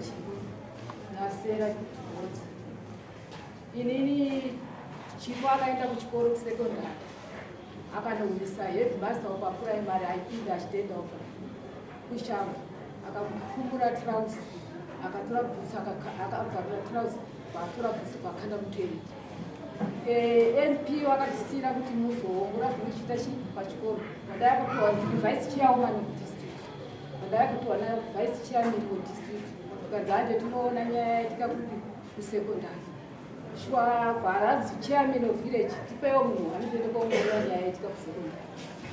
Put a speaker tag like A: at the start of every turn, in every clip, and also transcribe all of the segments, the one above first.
A: chipo nasera chibhodzi. Inini chipo akaenda kuchikoro kusekondari akanouyisa headmaster wapapuraimary aipinda achitendawo kushango akakumbura trausi akatora bhutsu akabvarura trausi vatora bhutsu vakanda mutoireti. NP wakatisira kuti muzoongora zvinochiita chii pachikoro. Vanda yakupiwa vice chairwoman wedistrict, vanda yakupiwa vice chairman wedistrict. Tukadzanje tinoona nyaya yaitika kusekondari. Shwa vharanzi chairman of village tipewo munhu anotoenda koongorora nyaya yaitika kusekondari.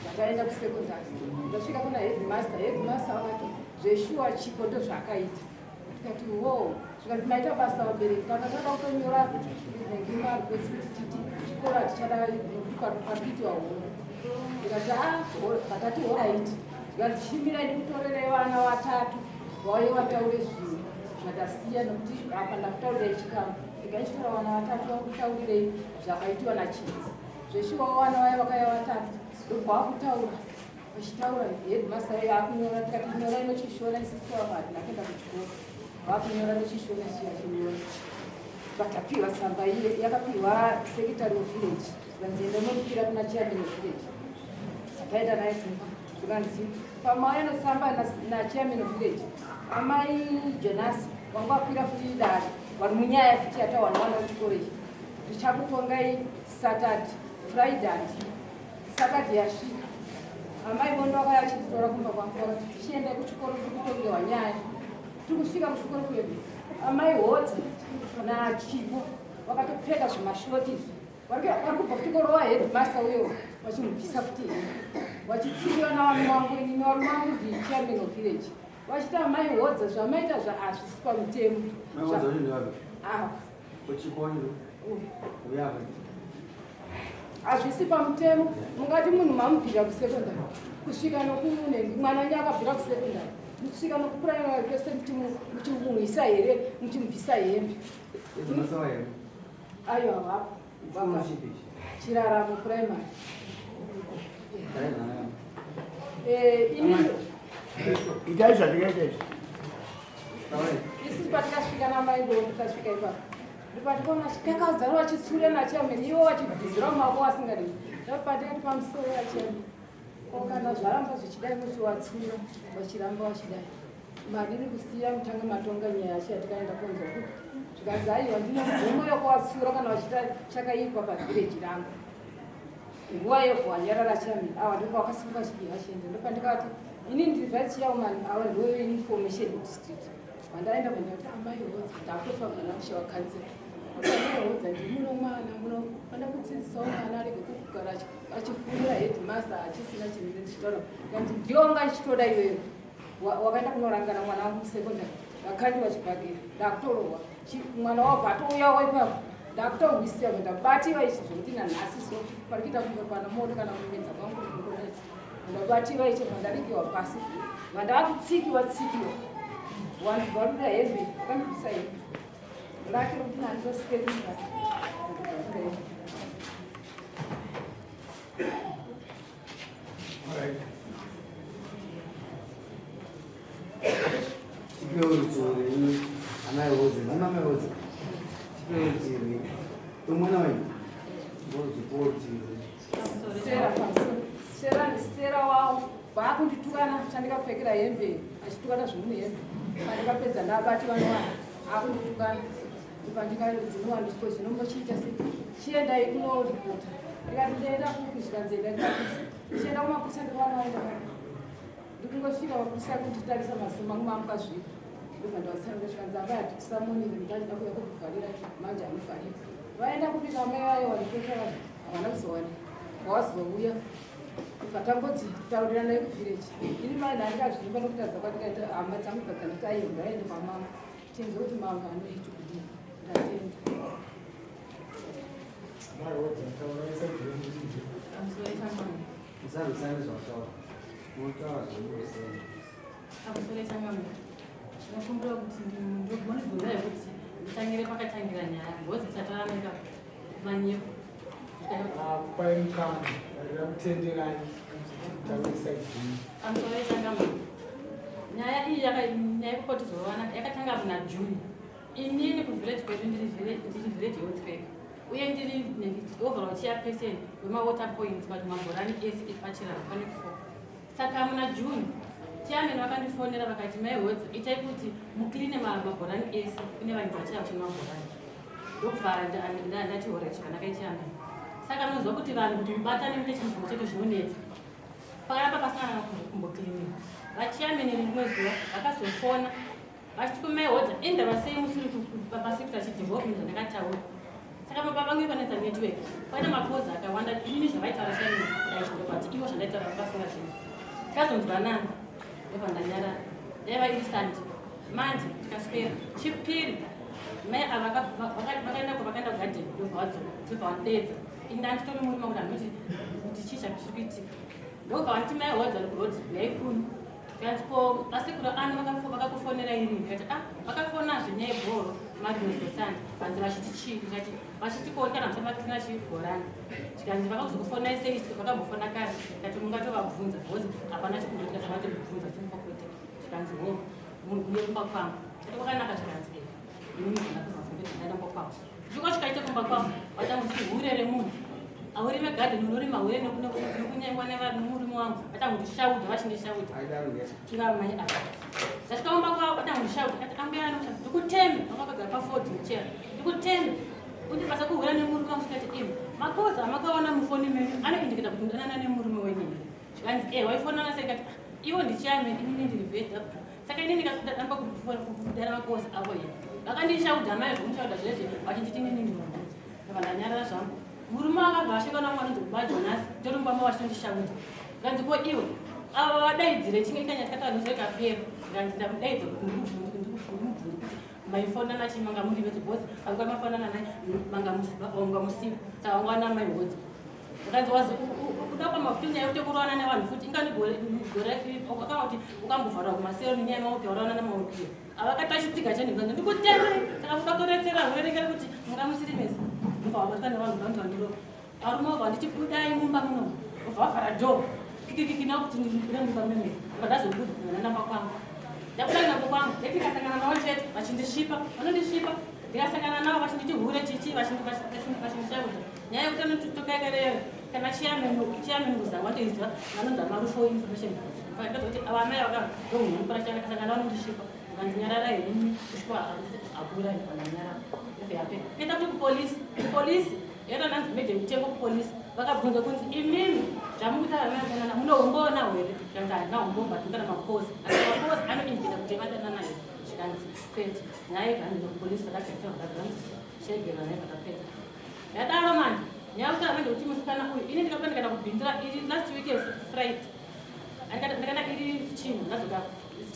A: Vakaenda kusekondari ndasvika kuna headmaster vakati zveshuwa chipo ndozvaakaita. Tikati wo zvikati maita basa vabereki kana tada kutonyora ngemaripoti kuti chikora tichada parikuitwa hondo. Tikati vakati oraiti tikati chimirai ndikutorerei vana vatatu vauye vataure zvinhu zvakasiya nokuti apa ndakutaurirai chikamu. Tikaichitora vana vatatu vakutaurirei zvakaitwa nachii. Zveshuwa vana vaye vakaya vatatu ndobva vakutaura vachitaura headmaster akunyora. Tikati nyorai nochishona isisi vavati ndakaenda kuchikoro vakunyora nochishona chiya chinyora. Vakapiwa tsamba iye yakapiwa secretary of village vanzienda nokupira kuna chairman of village. Akaenda naye kumba zvikanzi pamauya notsamba nachairman of village amai Jonasi wanga wakwira futi dare vari munyaya futi yatawana vana kuchikoro ichi tichakutongai Saturday Friday Saturday yasvika amai bondo vakaya vachitora kumba kwangu vakati tichiendai kuchikoro tikutongewa nyaya tikusvika kuchikoro kwedu amai hodzi nachipo vakatopfeka zvimashoti vari kubva kuchikoro waheadmaster uyo vachimubvisa futi vachitsiviwa navanhu vangu inini varume vangu ndi chairman of village vachiti amai hodza zvamaita hazvisi pamutemo hazvisi pamutemo. Mungati munhu mamubvira kusekondari kusvika nokunenge mwana nye akabvira kusekondari kusvika nokupuraimari kwese muchimuisa here muchimubvisa hembe ayo havapo chiraramo puraimari.
B: Itai zvatingaita
A: isi patikasvika namaiboo tikasvika ipapo ndipatikaona kakazara vachitsure nachairman ivo vachibvizira mumako asingadi ndapatikati pamusoro yachairman kana zvaramba zvichidai muchivatsura vachiramba vachidai madiri kusiya mutange matonga nyaya yacho yatikaenda kunzwa kuti zvikanzi aiwa ndine mvumo yokuvatsura kana vachita chakaipa pavhireji rangu. Nguva yevhwanyarara chairman ava ndipo vakasimuka chidii vachienda ndopandikati ini ndiri vice chairman ava ndoyo information district vandaenda vandati amai hodza ndatofa mwana mushe wakansela amai hodza ndimuno mwana munofanira kudzidzisawo mwana arege kugara achifurira headmaster achisina chinhu ndichitaura kanti ndionga ndichitoda iweyo wakaenda kunorangana mwana wangu kusekondari vakandi vachibhagera ndakutorohwa mwana wabva atouyawo ipapo ndakutohwisiya ndabativa ichi zvokuti nanhasi so parikuita kunge pana moto kana kumedza kwangu kukonetsa ndabativa ichi vandarigiwa pasi vandavakutsikiwa vanhu varuda hembe vakandibvisa hembe ndakiro kuti nandosikeriaa sera wavo vaakunditukana chandikapfekera hembe achitukana zvimuhembe pandikapedza ndabati vanowani akunditukana pandikadzinowa ndisiko zvinombochiita se chiendai kunoripota ndikati ndeenda kuzvikanzenda chienda kumapusa ndikavanowaenda ndikungosvika vapusa kunditarisa maziso mangu mamukazvika ndobvandavatsananga zvikanzi ambai hatikisamonini ndachida kuya kukuvharira manje anovharira vaenda kupika mai vayo vanipeka vanhu havana kuzowanika vawazouya ukatambodzi taurirana kuvhireji ini mai ndandikazvimba nokutadza kwandikaita hama dzangu dzanditi aenda aende pamama tenze kuti mama anoiti kudii ndatenda
C: ndinokumbira kuti ndogona kuti nditangire pakatangira nyaya ngozi chataranaita manyepo
B: kwaimukana ndakutenderani takuisa idini
C: amusoretanga nyaya iyi yakakotizowana yakatanga muna June. Inini kuvillage kwedu ndiri village youth uye ndiri overall chairperson wemawater points mabhorani ese epachirana pane 4. Saka muna June chairman vakandifonera vakati maihodzi itai kuti mukline mabhorani ese kune vanhu vachava chemabhorani ndokuvhara ndati horechi kana kaichairman. Saka munozwa kuti vanhu kuti mubatane muite chinhu chedu zvinonetsa pakapa pasana kumboklinira. Vachairman rimwe zuva vakazofona vachiti kumaihodza indava sei musiri pasekta chidevelopment andakataura. Saka pavamwe panetsa network paita mapoza akawanda inini zvavaitaura chairman daizvindobati ivo zvandaitaura vakasonga zvinhu tikazonzwanana ndobva ndanyarara daiva iri sandi manje tikaswera chipiri mai ava vakaenda kugadheni ndobva vadedza indanditori murima kuti handiti kuti chii zviri kuitika ndobva vanditi maihodza kuroti yaikunu ko asekuru anu vakakufonera iri ndikati vakafonazve nyaya yebhoro marinozosani vanzi vachiti chii ndikati vachitikoikana musamatina chibhorani tikanzi vakakuzokufonai seisi vakambofona kare ndikati mungatovabvunza bhozi hapana chikundotika zvavatomubvunza chimupakwete tikanzi ho munhu uye kumba kwangu ati kwakanaka tikanzi inini ndakuzanzondaenda kumba kwangu chiko chikaite kumba kwangu vatanguti urere munhu aurime gadheni unorima hure nokunyangwa nemurimi wangu vatangundishaudha vachindishaudha chikamai apa zvachikaumba kwavo vatangundishaudha ati ambuyana ndikuteme vakapagara paford muchera ndikuteme kuti basa kuhura nemurimi wangu chikati imi makoza makaona mufoni menyu anoindikita kuti ndanana nemurimi wenyu zvikanzi waifonana sei kati ivo ndichairman inini ndiri vw saka inini ndikadamba kudara makoza avo ii vakandishaudha mai zvomushaudha zveshe vachinditi inini ndiri ndanyarara zvangu murume akabva ashekana mwana dzokubadonasi torumbamba wachitondishaudha nganzi ko iwe ava vadaidzire chinge ikanya tikatanoseka-pera nganzi ndamudaidza kuti ndimubvunzi maifonana chi manga muri vezibhosi vanga mafanana naye manga musiku saka wangwana maihodzi nganzi wazi kuda kwamafuti nyaya yekuti kuroana nevanhu futi inganigorakaakanga kuti ukambovharwa kumasero nenyaya yemauti auraona namauti avakatachitsiga chanhinganzi ndikuteme saka kudakoretsera hurerekere kuti mungamusirimesa vabatwa nevanhu vanotandiro arume vabva nditi budai mumba muno vabva vavhara dho kikikikina kuti ndibure mumba meme vadazobuda nanamba kwangu ndabuda nabo kwangu ndikasangana navo chete vachindishipa vanondishipa ndikasangana navo vachinditi hure chichi vachindishaudha nyaya yekuti anotitokaekerere kana chairman kuzanga watoizwa vanonzi amarufo information ndazoti avamai vakadonhupurachana kasangana vanondishipa vanzinyarara henini kusvika akura vananyarara kuenda kupolisi era nanzi mede mutengo kupolisi vakabvunza kunzi imimi zvamukutaranaa munohomboona here kanzi handina hombobhatukana makosi asi makosi anoindikita kuti vadanana here zvikanzi pete nyaya yevhanira kupolisi vakachekera naye vakapedza yadaro manje nyaya yekuti amende kuti musikana uyu ini ndikapota ndikaenda kubhindira iri last week friday ndikaenda iri chinhu ndadzoka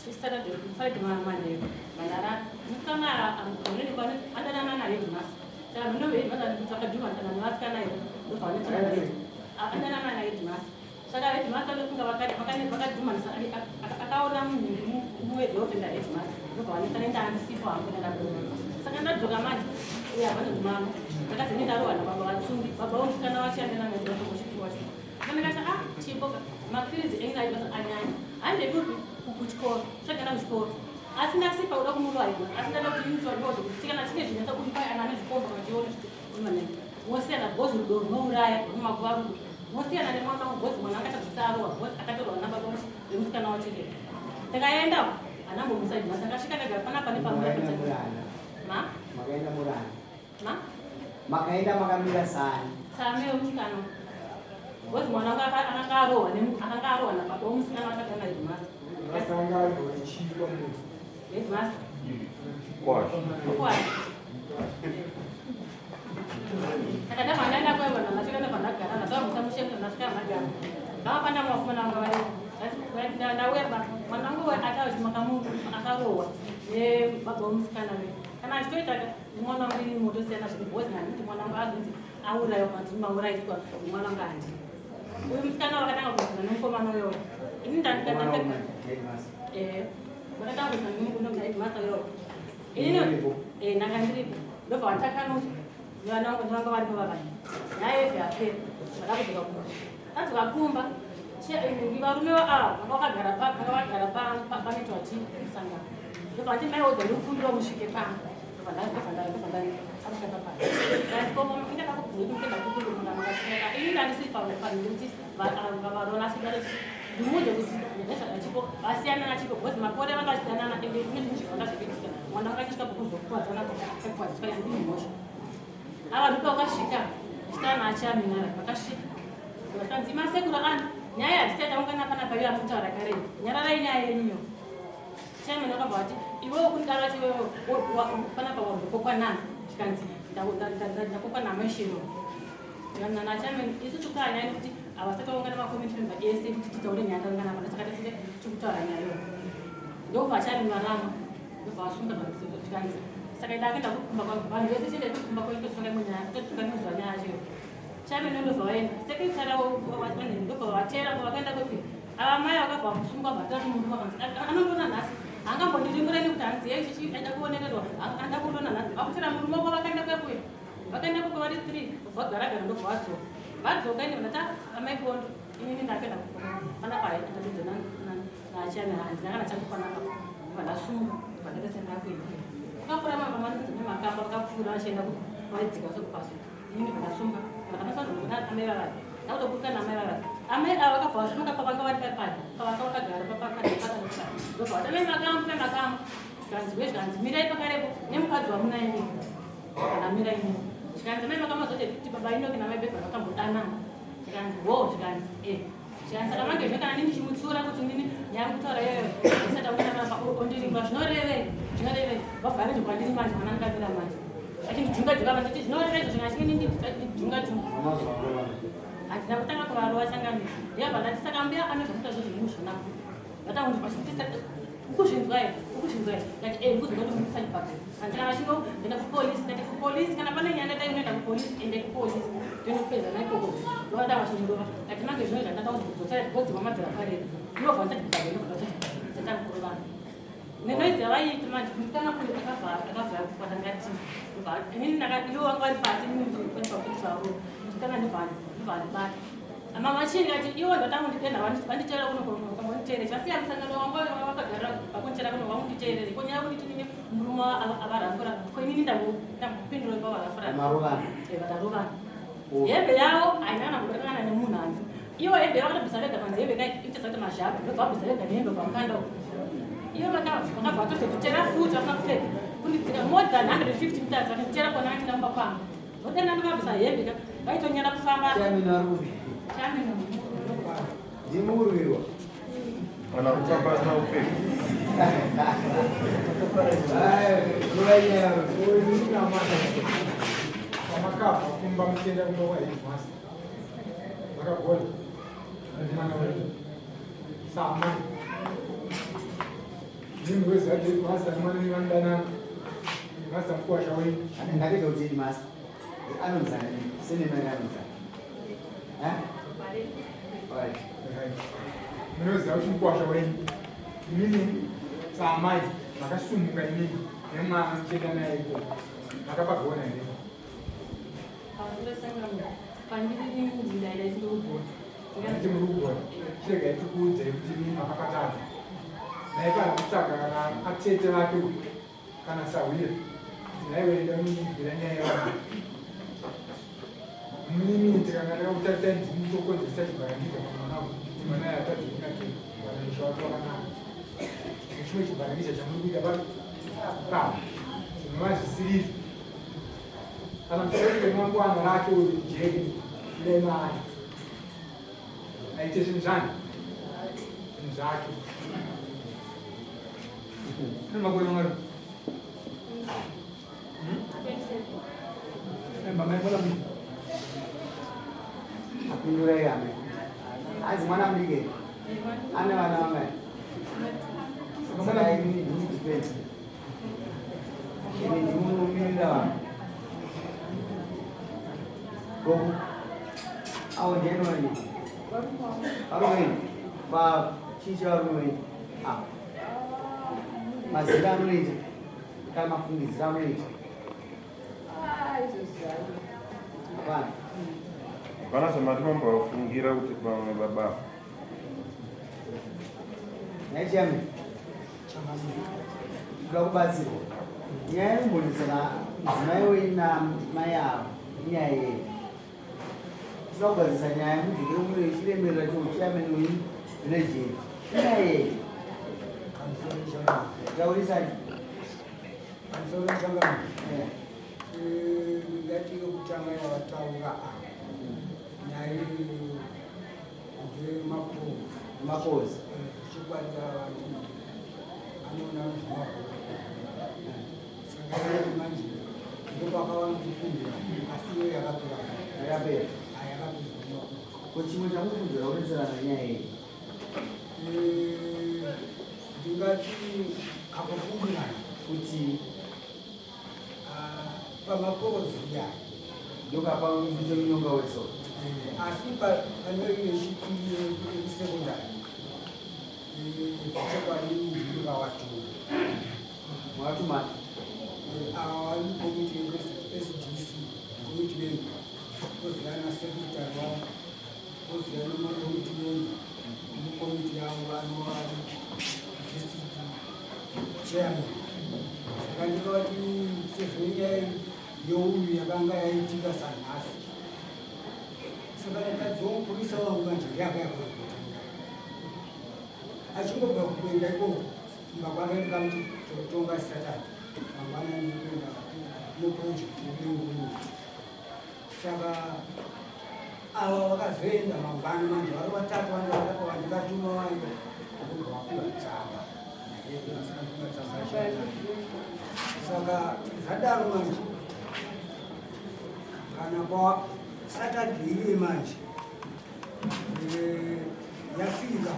C: Saturday Friday Monday manara musikana amuneni kwani adanana naye Dimas saka muno vei mazana takadhuma kana musikana yero ndobva vanoti adanana naye Dimas saka vei Dimas vanofunga vakadhumanisa akaona munhu muwedzi wofenda Dimas ndobva vanoti nenda andisipo hangu ndakadhuma saka ndadzoka manje uya vanodhumamo ndakazeni ndarohana baba vatsumbi baba vomusikana vachiandana naye Dimas kuchituwa cho ndikati chipoka mapirizi engai basa anyanya handekupi kuchikoro zvagana kuchikoro asi ndasipa kuda kumurwaigwa asi ndada kuti initododo kuti kana chine zvinatsa kuti pai ana nezvikomba vachiona kuti mosiyana bhozi rudo runouraya rumakuva rudo mosiyana nemwana wangu bhozi mwana akatadzvisarowa bhozi akatorwa nababa vemusikana wacho ke takaenda anambomusaidhi masi akasvika ndagara panapa
B: makaenda makamira sani
C: same wemusikana bhozi mwana wangu akanga arohwa nababa wemusikana wakatanga dhimasi Headmaster. Kwashi. Saka ndavhandaenda kwaivana masvika ndavhandagara ndazva musamusheka ndasvika ndagara ndava panda mwafumana vanga vari ndaweba mwana wangu atauti akarohwa nebaba womusikana we kana achitoita mwana wangu iri motosiyana zvino bhozi handiti mwana wangu azonzi aurayiwa kanzi mauraiswa mwana wangu handi uyu musikana wakatanga kuzana nemukomana uyoyo ini ndandikatanga vakatanguzwa nemukunoaidimasa uyoyo inini ndakandiripo ndobva vanditakanusa nevana vangu vari pavavani nyaya yevhe apera zvakakudzoka kumba adzoka kumba varume vakagara panoitwa chisanga ndobva ti mai odza ndokundira musvike pano ini handisi kuti ndimuudze kuti nezvakachipo vasiyana nachipo bcause makore vakasiyanana ende ine zvivanga zvekuitika mwana vakachisvika kukuzokuwadzana kwadziswa yandini mhosva avanhu pavakasvika chitana achaminara vakasvika vakanzi masekuru ani nyaya hadzitaitaungana panapa iyo amutaura kare nyararai nyaya yenyuyo chairman akabva ati iwewo kundara ti panapa wazokokwa nani zvikanzi ndakokwa namashiro nana chairman isu tukanyani kuti havasati vaungana macommunity member ese kuti titaure nyaya taungana pana saka tisite tikutaura nyayo ndobva chairman varama ndobva vasunga zvikanzi saka ida akaenda kukumba vanhu vese tiende kukumba koitosunga muzuva nyaya yacho chairman ndobva vaenda sekretary ndobva vatera vakaenda kwepi ava mai vakabva kusungwa vatatu munhu vakanzi anondona nhasi angambondiringureni kuti hanzi yei chichiaida kuonekerwa anda kundona nhasi vakutira murume wako vakaenda kwekuya vakaenda kwekwe vari 3 vagaragara ndobva vadzoka vadzoka ine vanati amai bondo inini ndapenda panapa haitatidzona nachairman hanzi ndakana chakupanapa vandasunga vandatsendakuenda vakapfuura mamakamba vakapfuura vachienda vaidzika sokupasi inini vandasunga vakanasanzona amai vavai ndakutoburuka namai vavai amai ava vakabva vasunga pavanga vari paipai pavanga vakagara papakadapakadapaka ndobva vatamai makamba zvikanzi zvikanzi mirai pakarepo nemukadzi wamunaini kana mirai ino zvikanzi mai makamazoti kuti baba inoki namai beva vakambodanana zvikanzi wo zvikanzi zvikanzi saka mange zvino kana nini chimutsura kuti nini nyaya kutaura iyoyo isati aunganaa ondiringwa zvinoreve vabva vaneti kwandiri manje mwana ndikamira manje achindidzunga vanoti zvinoreve izvo zvina chinge nindidunga handina kutanga kuvarova changamira ndiyabva ndati saka mbuya anozvakuita zvo zvinemuzvonaku ukuzvinzwa ngati kuzongoti bhaka andikana vachino enda kupolisi kana pane nyaya ndata inoenda kupolisi ende kupolisi toinopedza naikoko ndovada vachindova ngati mange zvino zvandata kuzodzosera kugodzima madzira pareri ndobva ndatiaaaakurovana nenoizi yavaiiti manje nditanga kune akavhara kukwata ngati inini ivo vanga vari pasi ninipakutivavo nditanga ndibvandibata amamachini kati iwo ndatanga ndipenda vanditeera kunokamonditeere chasiya musangano wangu vakagara vakunditeera kuno vamunditeerere konyaya kuti tinini murume avarafura koinini ndakupindura pavarafura vatarovana hembe yavo hainana kuberekana nemunhu hanzi iwo hembe yavo vakatobvisa vega panzi hembe kai itesa kuti mazhaba ndobva vabvisa vega nehembe pamukanda iwo vakabva vatozotitera futi vasina kupfeka kundidzika more than 150 meters vakanditeera kona vatinda kumba kwangu zotenda ndikabvisa hembe ka vaitonyara kufamba
B: Dimurvirwa.
D: Ana kufamba asina kupfeka.
E: Pamakabva kumba muchienda kundowa headmaster vakagona mwana wedu sama zvinhu wezati headmaster nemwana wenyu vanodanana headmaster mukuwasha wenyu
B: Ndakeka kuti headmaster anonzana senemai anonzana.
E: Munoziva kuti mukuwasha wenyu inini samai makasumuka inini nemwana muchienda naye iko makapagona here ati muri kugona chiregai tikuudzei kuti inini makapatana naye kana kutsvaga kana atete vake kana sawira kuti naiwenda munibvira nyaya yavana muminiti kana ndakakutarisai ndini tokonzeresa chibharangika pamwana kuti mwana yatadzi kunatibharangisa wake wakanaka nechimwe chibharangisa chamuri kuita papa zvinovazvisiriri kana muchaike mangwana rake jeki lemari aite zvinhu zvani zvinhu zvake ine makore mamari mbamaikola mui
B: Apindurai ame. Azi mwana mdike. Ane wana wangai. Saka ini defense. Ini ndimumirira vanhu. Gogo. Awo ndienoni. Arumweni. Pa chicha arumweni. Mazira anoita. Kana mafungidzira anoita.
A: Izvo
B: Vanhu.
D: Pana zvamatimambofungira kuti pamwe baba
B: Nyachiyami. Kubatsirwa. Nyaya yekumbonetsera mudzimai wena mai avo inyaya yei. Tinoda kugadzirisa nyaya yekudzikira mune ichiremerera chiyameni village. Inyaya yei. Taurisai.
F: Ngatiro kutanga yavataura nyaya
B: Makozi.
F: chikwata vantu anoona saka manje ndopakawanda kufundira asi iyo yakapera
B: Yakapera. Chimwe chamufundzira kunetserana nyaya yei.
F: ndingati kakufungirana
B: Kuti
F: pamakozi ya
B: ndokapa munyonga weso.
F: asi panoiye chipiri sekondari zvichekwanindika watuma
B: Mwatuma.
F: awani komiti SDC komiti member koziyana secretary wavo koziyana makomiti member mukomiti yavo anova district chairman saka ndikati sezvenyaya yeuyu yakanga yaitika sanhasi saka ndikadzomupurisa wangu manje yakayakota achingobva kuenda ikoko mbakwana ndikamti tokutonga satani mangwana ndikuenda muprojekti yebengumu saka ava vakazoenda mangwana manje vari vatatu vandikatuma vangu vapiwa tsamba saka zvadaro manje kana kwasatadhiiwe manje yafika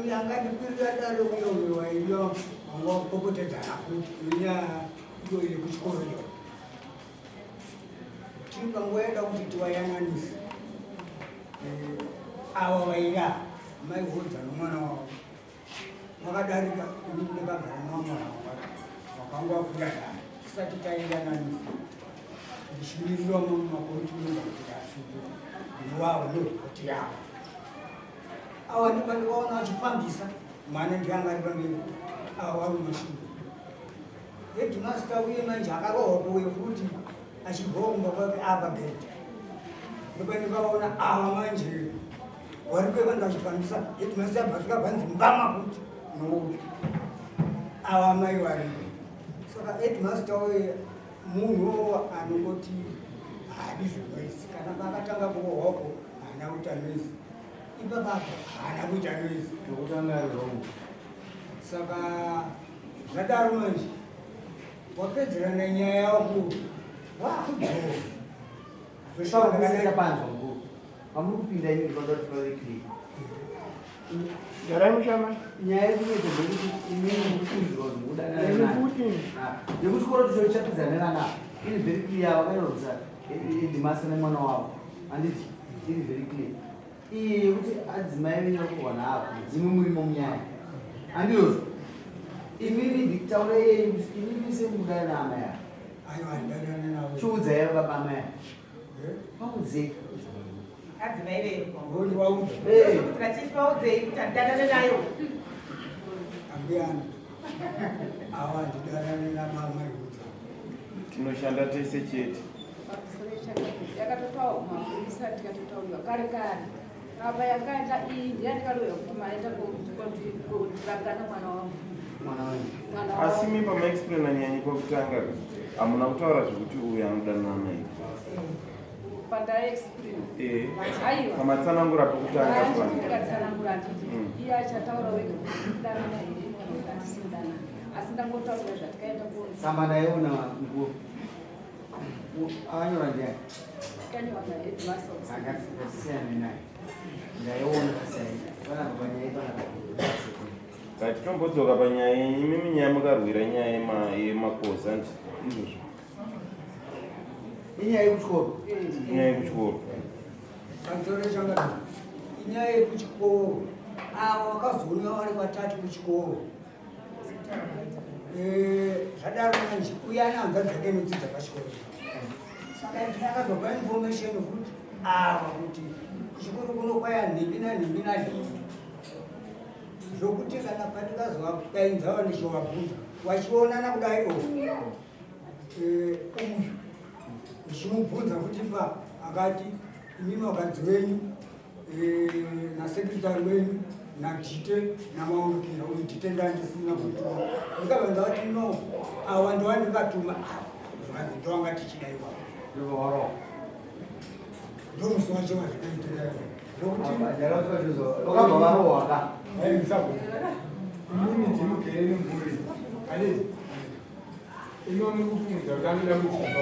F: yanga ndikwirira daro kuyomewa iyo vanga vapopotedzana kuti inyaya iyo iri kuchikoro iyo tikangoenda kuti tiwayananisa ava vaira maihodza nomwana wavo vakadarika ndikagara namwana wakanga wakuyadara tisati taendananisa ndichimirira mumakomitimenga kuti asike iwavo neripoti yavo ava ndipandikaona achifambisa mwana ndianga ari pamberi ava vari mashure hedhimasta uye manje akarohwa kuwe kuti achibvawo kumba kwake apa bhedha ndopandikaona ava manje vari kwevanda vachifambisa hedhimasta abvafika bvanzi mbama kuti nouti ava mai varipo saka hedhimasta uye munhu anongoti hadi zvinoisi kana pakatanga kurohwako haana kuita noisi ipapapo haana kuita noisi
B: Ndokutanga romu.
F: saka zvadaro manje wapedzerana nyaya yako wakudzova
B: Zvosvika panzwa nguvu. Pamuri kupinda ini ndinoda kuti pave clear.
D: Garai mushama.
B: Nyaya yekunoita ndekuti imweni mukufundzirwa zvokudanana
D: Iri
B: naye.
D: futi.
B: Nekuchikoro tichapedzana naye. Iri very clear vakainorodza Dhimasa nemwana wavo. Handiti iri very clear. Iyi yekuti adzimai venye kuwana apo dzimwe murimo munyaya. Handiyozvo. Imimi ndikutaura yei kuti imimi semudana naamai avo.
F: aiwa ndanana navo
B: Chiudzai baba amai avo. Paudzei.
G: adzimai vedu
F: ngoni waudza
G: tichivaudzeyi kuti handidanane nayo
F: ambiyana ava ndidanane namamai udza
D: Tinoshanda tese chete.
A: yakatotaura mapurisa tikatotauriwa kare kare apa yakaita iyi ndiyandikaloya kuti maenda kotiragana mwana wangu
B: Mwana wenyu.
A: mwana
D: Asi
A: wangu
D: mi pamaexplaina nyanyi kwakutanga hamuna kutaura zvekuti uyu anodanana naye.
A: pandaexplain aiwa
D: Pamatsanangura pokutanga pano.
A: ndikatsanangura nditi iye achataura wega kuti kudanana here kana kuti handisidanana asi ndangotaura zvatikaenda kuona
B: Samba ndaiona nguvu. Avanyora ndiani?
A: kanyiwa naHeadmaster
B: Akasiyana naye. Ndaiona kasiyana. Panapa panyaya panapa.
D: Ngatitombodzoka panyaya yenyu. Imimi nyaya mukarwira nyaya yemakoza izvozvo.
B: Inyaya yekuchikoro.
D: Nyaya yekuchikoro.
F: pamusoro changa inyaya yekuchikoro ava vakazoona vari vatatu kuchikoro zvadaro manje uye ane hanza dzake nodzidza pachikoro saka ndakazobva information kuti ava kuti kuchikoro kunokwaya nhembi nanhembi nanhembi zvokuti kana pandingazova dainza vanishowabvunza wachionana kudai uyu ndichimubvunza kuti pa akati imimi wakadzi wenyu nasekretari wenyu natite namaurukiro uyu tite ndandisina kutuma ndikabvanza kuti no awa ndowandingatuma ndowanga tichidaiwa ndomusi wacho wazvikaitirayo
E: imimi ndimugere nemhuri anditi inomi kufunza kuti anoda mudzimba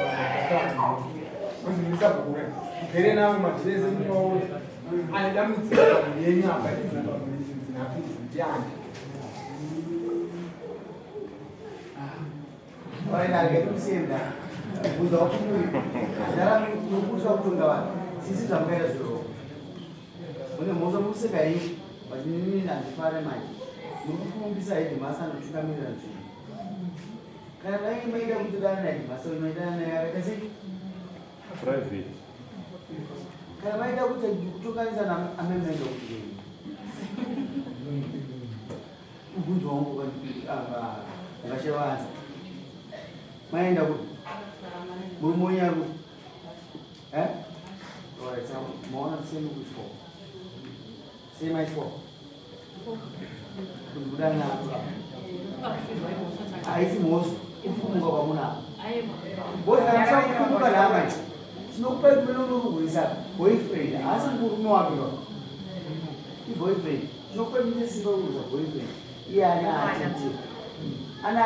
E: kuzimisa mugere navo mazvese inoona anoda mudzimba yenyu akatizinapizindiyani
B: vainagekusienda bvunza wakumuri ndaranokusa kutonga vanhu sisi zvamukaita zviro mune mhosva musingai vatinini handifare manje muri kufumbisa hedhimasa anotungamirira nzvimbo kana vainge maida kutodana nahedhimasa unoitana naye akaita sei
D: private
B: kana vaida kuti kutokanisa naamemenda kuti ubvunzo wangu akashevanza maenda kuti muri monyaru maona semi kuspo semaispo kuti kudana haisi mhosva kufunga kwamunapo bozanasa kufunga nama tinokupa kumenonorugurisa boyfriend asi murume wake iboyfriend tinokupa minesimba kuruza boyfriend iye ana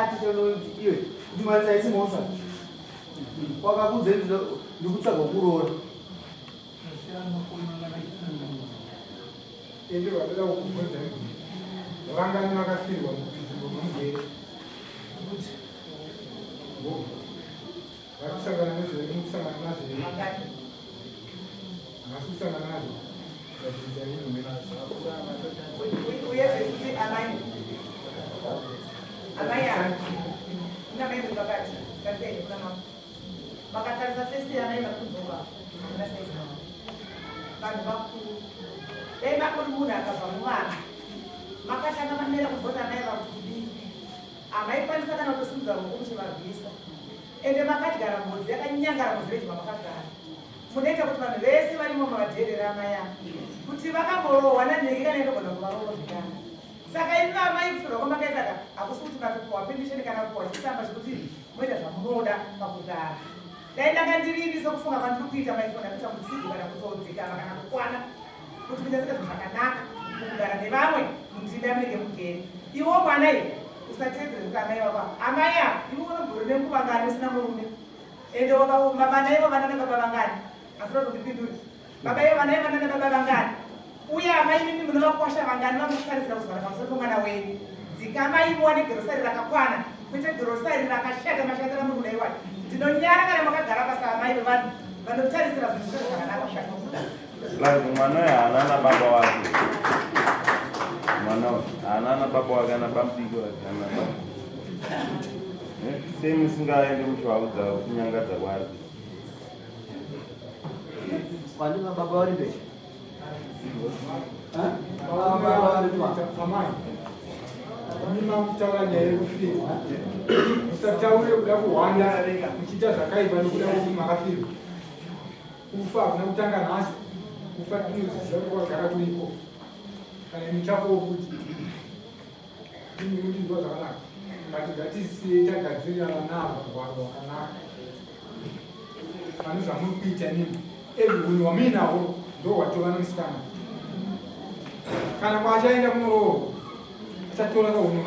B: atete unoti iwe kudimanisa isi mhosva wakakudze ndikutsvaga kuroora
E: ende vatida kukubvunza vangani vakafirwa mugere kuti varikusangana nezviri mukusangana nazvo havasi kusangana nazvo
G: uye zvekuti amai unamaiukakati vakatarisa festi amai vakudzoka vanhu vakuru dai makuri munhu akabva muvana makatanga mamera kuvhota amai vakudii amaikwanisa kana kutosimudza ruoko kuchivabvisa ende makadyara mhodzi yakanyangara muvhireji mamakagara munoita kuti vanhu vese varimo mavadherera amai avo kuti vakamborohwa nanheki kana indogona kuvarohwa zvekana saka imi amai kufirwa kwamakaitaka hakusi kuti matopuwa pendisheni kana kupuwa chisamba chekuti moita zvamunoda pakugara dai ndanga ndiriri sokufunga kwandiri kuita maifona kuita mutsigi kana kutodzikana kana kukwana kuti kuitasika zvinhu zvakanaka kugara nevamwe mundindamirike mugere iwo mwana iyi usatedzere kuti amai vava amai ava ivo unogoro nekuvangani usina murume ende baba naivo vana nebaba vangani asinoda kundipinduri baba ivo vana ivo vana nebaba vangani uye amai mimi munovakwasha vangani vamushikarisira kuzvara pamusoro pomwana wenyu dzika amai muwane girosari rakakwana kuite girosari rakashata mashandira muri kudai wani ndinonyara kana makagara pasa amai vevanhu vanotarisira zvinhu zviro zvakanaka
D: like mwana uyu haana baba wake mwana uyu haana baba wake ana bamudiki wake ana baba sei musingaende muchivaudza kunyangadza kwari
B: kwandinga baba vari besha
E: amai mimamutaura nyaya yekufirwa musataure kuda kuhwanda muchiita zvakaipa nekuda kuti makafirwa kufa hakuna kutanga nhasi kufa tinoziva kwakagara kuriko kana muchafowo kuti imikundinzwa zvakanaka ngatigatisie tagadzirira vana ava rwaro rwakanaka pane zvamuri kuita nini everyone wamuinawo ndo watova nemusikana kana kwachaenda kunorohwa achatora kaunhu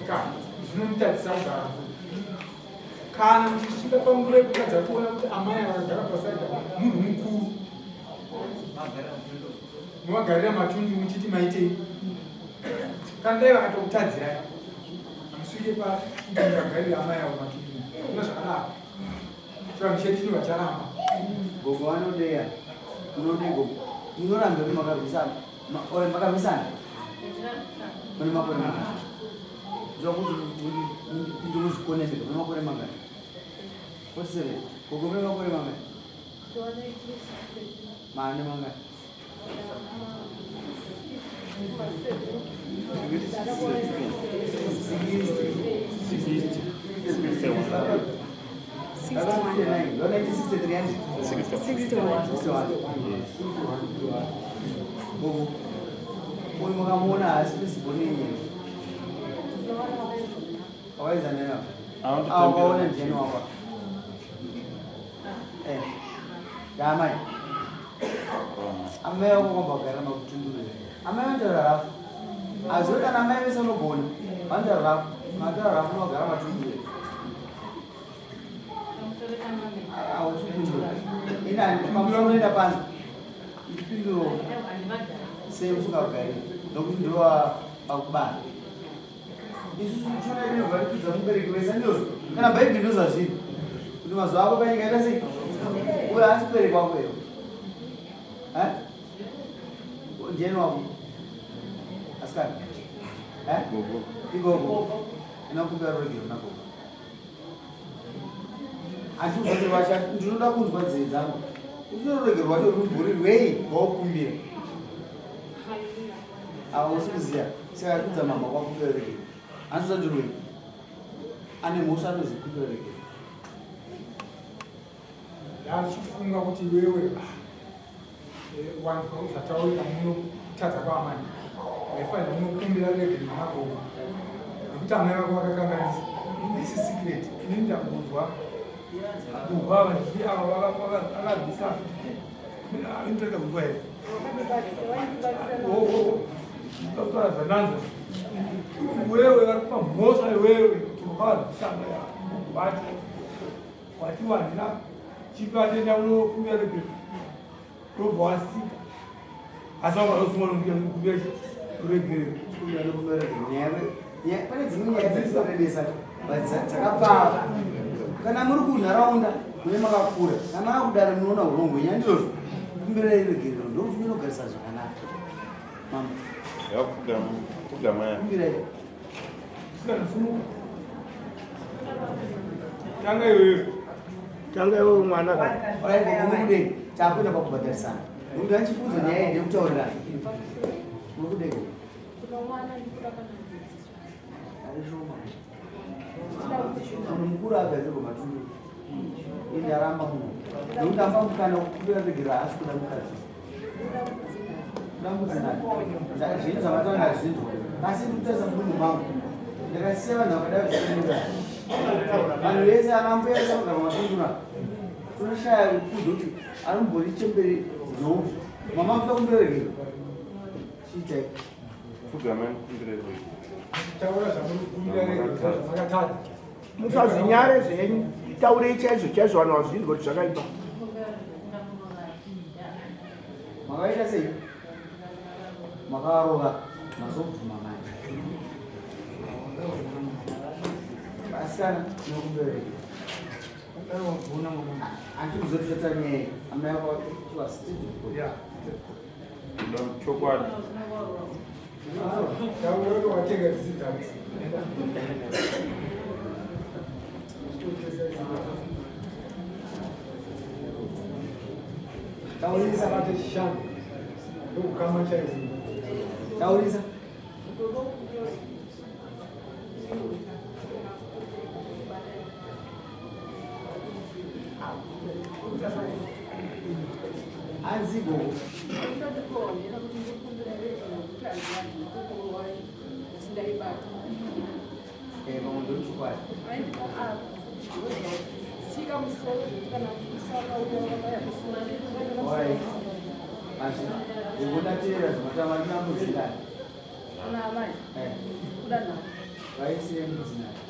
E: ka zvinomutadzisa kugara kana muchisvika panguva yekutadza kuona kuti amai akagara pasaida munhu mukuru muvagarira matundi muchiti maitei kana dai vakatokutadzirai hamusvike paagagarira amai avo matundi una zvakanaka chivanhu chedu chinobva charamba
B: gogo vanodeya unode gogo munoramba kuti makarwisana makarwisana mune makore mangani zvakuti ndimuzvikonezeka mune makore mangani 47 gogo mune makore mangani mane mangani
E: Yachifunga kuti wewe wantu usataurira munotadza kwaamani waifanira unokumbira rege nako nekuti amai vako vakakanganisa isi secret inini ndakunzwa kubva vazii ava vakabvisa inotoita kuzwa here zananza wewe vari pamhosa iwewe kuti wakavazvisanga yavati watiwandina chipatenda unokumbira rege robva wasika asi vavarosuma nokumbira kuregerera
B: pane dzimwe nyaya dzinorebesa dzakapfava kana muri kunharaunda mune makakura kana akudare munoona urongwe nyaya ndizvozvo kumbira iregerero ndokuti munogarisa zvakanaka mama kumbirai
E: tanga iwewe mwana
B: kudei takuenda pakubhadharisana munhu achifudza nyaya ndekutaurirana muri kudei munhu mukuru agadzirwa matundu indaramba munhu nekuti ambamukana kumbira regera asi kuda mukadzi dambudzina zvinhu zvamataura zvinzwa asi ndikutarisa munhu mangu ndakasiya vanhu vakadai zvichimirira vanhu vese anambuya ese kugara matundura tonoshaya kudza kuti anombori chemberi zou mama musa kumberegera chiitai
E: taura zvamukumbira rege zvakatadza
H: musazinyare zvenyu taurei chaizvo chaizvo vanhu vazvinzwa kuti zvakaipa
B: makaita sei makarova mazobvuma manje vasikana nokubereka andikuzotota nyaya amai vako chiwasitizvo
D: chokwadi
E: taura watenga dzidzidzamu
B: taurisa
E: bate shanu ndokukama chaizi
B: taurisa anzigo vamwe ndochikwadi ndingodateera zvamatama ndinamudzinani vaisiye mudzinani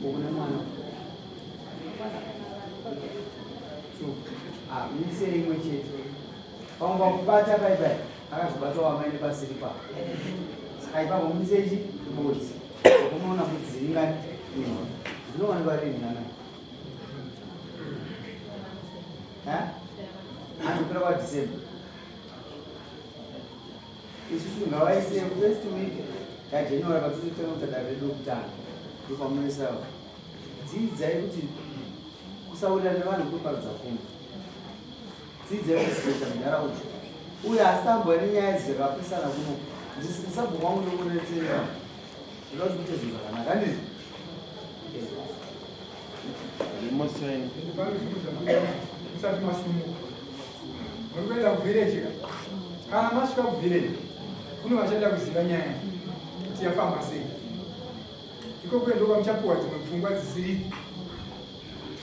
B: okune mwana misei imwe chete pamwe pakubata paipai akazobata wamaine pasiri pa saka ipapo musechi ibodzi okunoona mudziringani zvinowanikwa rinhana andopera kwaDecember isusu ngavaise first week yaJanuary patinotenga kutadaro redu okutanga ndopamunoisawo dzidzai kuti kusaurira nevanhu kuparudza pfungwa dzidzai kusiita munharaunda uye asitambo nenyaya dzakapesana kuno ndisabhuku wangu ndokunetsera ndinoda kuite zvinhu zvakanaka handiti
D: Rimoseni.
E: Musati masumuka muri kuenda kuvhireji kana masvika kuvhireji kune vachaenda kuziva nyaya kuti yafamba sei ikoko ndoka muchapuwa dzimwe pfungwa dzisiri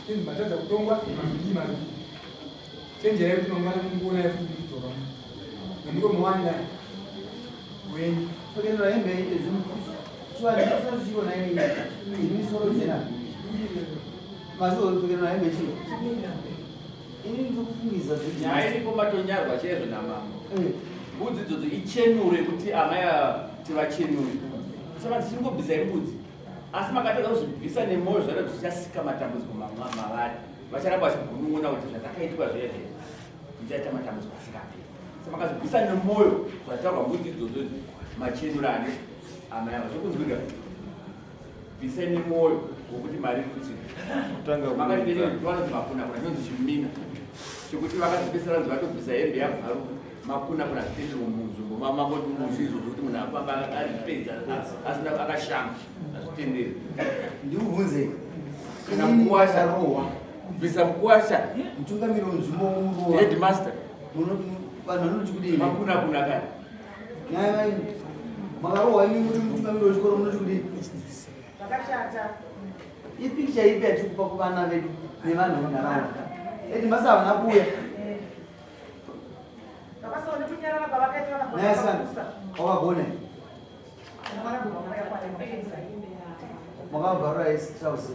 E: inzi matadza kutongwa mavhiki chenjera yekuti mangwana munguona yefuti kudzoka nemuro muwanira wenyu
B: tokenera hembe yaite zvinhu chivanaichiona imisoro jena masotokenera hembe chii ini ndikufungisa
I: nyaya iripo matonyarwa chaizvo namambo mbudzi idzodzo ichenure kuti amaya tivachenure saka tichingobvisai mbudzi asi makatadza kuzvibvisa nemwoyo zvada kuti tichasika matambudziko mavari vacharamba vachigunun'una kuti zvatakaitwa zvese tichaita matambudziko asikaperi sa makazvibvisa nemwoyo zvataurwa mbudzi idzodzo machenurane amaya zvokunzwika bvisai nemwoyo wokuti mari kuti makativanonzi makunakuna inonzi chimina chekuti vakazipesera nzi vatobvisa hembe yabvaru makunakuna zvitendero munzvimbo mamangotunguzvizvo zvokuti munhu afamba azvipedza asina akashanga azvitenderi
B: ndikubvunzei
I: kana mukuwasha rohwa kubvisa mukuwasha
B: mutungamiri wenzvimbo womurowa
I: headmaster
B: vanhu vanoti kudii
I: makunakuna kaya
B: nyaya makarohwa imi kuti mutungamiri wechikoro munoti kudii
G: zvakashata
B: ipikicha ipi yatikupa kuvana vedu nevanhu venharaunda eti masa havana kuuya
G: vakasaona kunyarara kwavakaita
B: nayasana wakagona makabvarura isitrause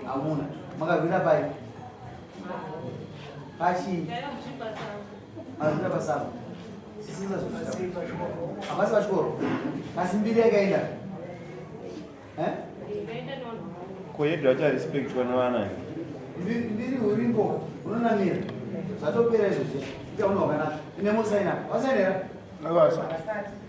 B: hamuna makabvira pai pachii avira pasava sisisa havasi pachikoro asi mbiri yakaenda
D: Koyedu acharespectwa nevana.
B: mbiri urimbo unonamira zvatopera izvozvo ita uno wakanaka ine musaina wasainera
H: Navasa.
G: vakasati